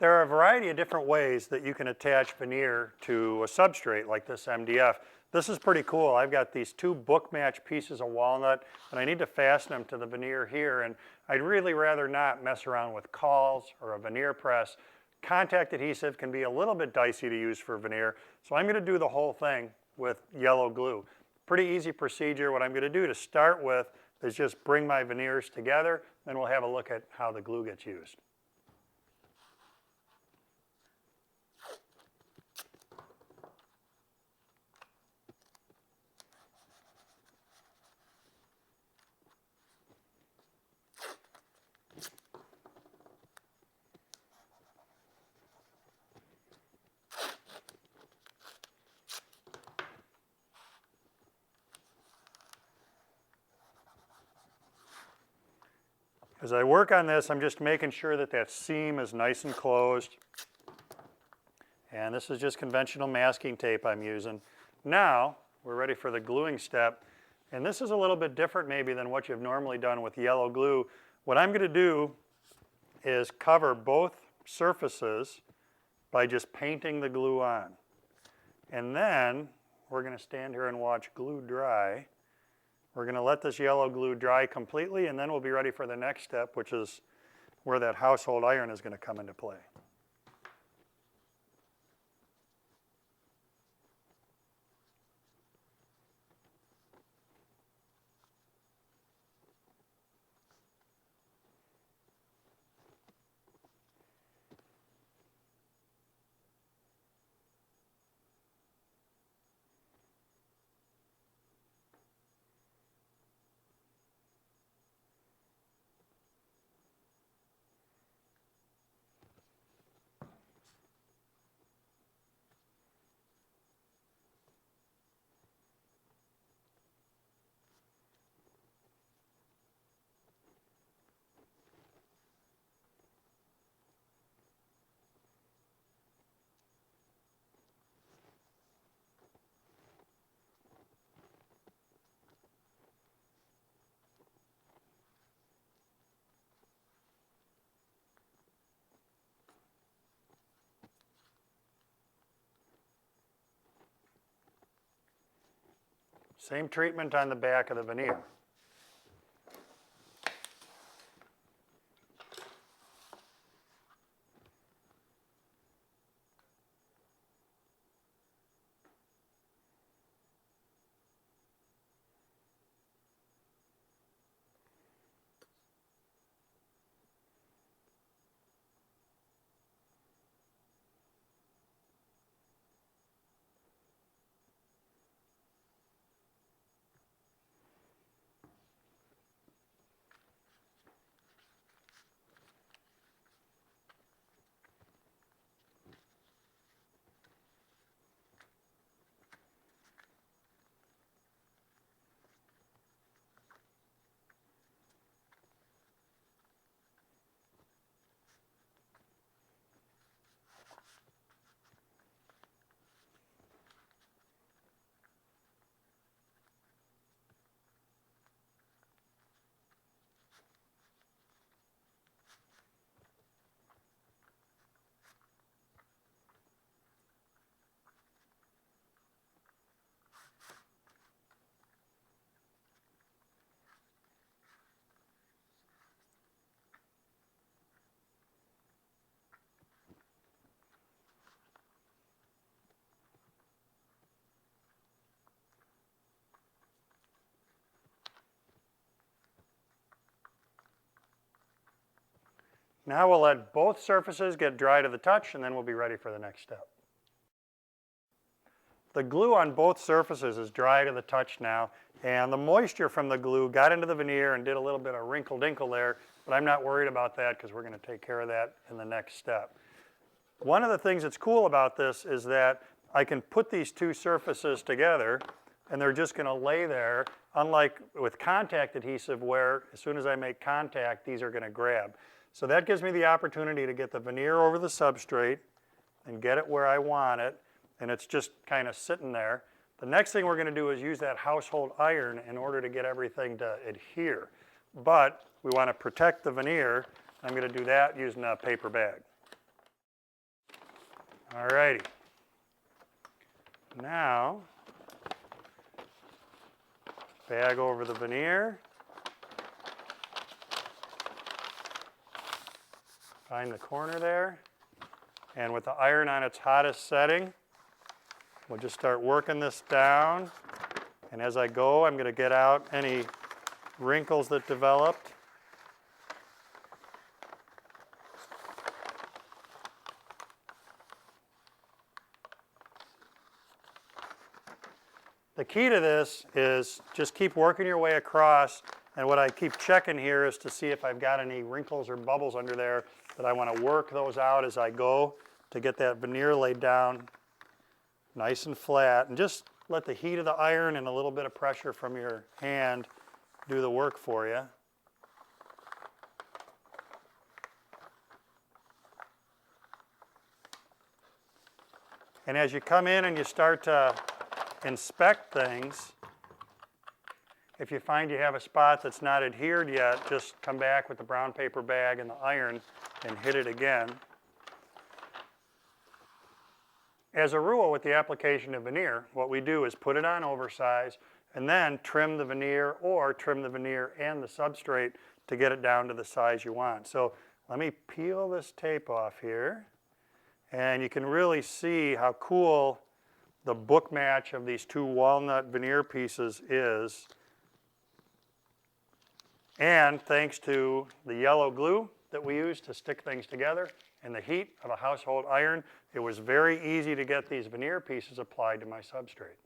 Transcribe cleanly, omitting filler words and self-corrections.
There are a variety of different ways that you can attach veneer to a substrate like this MDF. This is pretty cool. I've got these two book match pieces of walnut and I need to fasten them to the veneer here, and I'd really rather not mess around with cawls or a veneer press. Contact adhesive can be a little bit dicey to use for veneer, so I'm going to do the whole thing with yellow glue. Pretty easy procedure. What I'm going to do to start with is just bring my veneers together, then we'll have a look at how the glue gets used. As I work on this, I'm just making sure that that seam is nice and closed. And this is just conventional masking tape I'm using. Now, we're ready for the gluing step. And this is a little bit different maybe than what you've normally done with yellow glue. What I'm going to do is cover both surfaces by just painting the glue on. And then we're going to stand here and watch glue dry. We're going to let this yellow glue dry completely, and then we'll be ready for the next step, which is where that household iron is going to come into play. Same treatment on the back of the veneer. Now we'll let both surfaces get dry to the touch, and then we'll be ready for the next step. The glue on both surfaces is dry to the touch now, and the moisture from the glue got into the veneer and did a little bit of wrinkle-dinkle there, but I'm not worried about that because we're going to take care of that in the next step. One of the things that's cool about this is that I can put these two surfaces together and they're just going to lay there, unlike with contact adhesive where as soon as I make contact, these are going to grab. So that gives me the opportunity to get the veneer over the substrate and get it where I want it, and it's just kind of sitting there. The next thing we're going to do is use that household iron in order to get everything to adhere. But we want to protect the veneer. I'm going to do that using a paper bag. Alrighty. Now, bag over the veneer. Find the corner there. And with the iron on its hottest setting, we'll just start working this down. And as I go, I'm going to get out any wrinkles that developed. The key to this is just keep working your way across, and what I keep checking here is to see if I've got any wrinkles or bubbles under there that I want to work those out as I go to get that veneer laid down nice and flat. And just let the heat of the iron and a little bit of pressure from your hand do the work for you. And as you come in and you start to inspect things, if you find you have a spot that's not adhered yet, just come back with the brown paper bag and the iron and hit it again. As a rule, with the application of veneer, what we do is put it on oversize and then trim the veneer or trim the veneer and the substrate to get it down to the size you want. So let me peel this tape off here, and you can really see how cool the book match of these two walnut veneer pieces is. And thanks to the yellow glue that we use to stick things together and the heat of a household iron, it was very easy to get these veneer pieces applied to my substrate.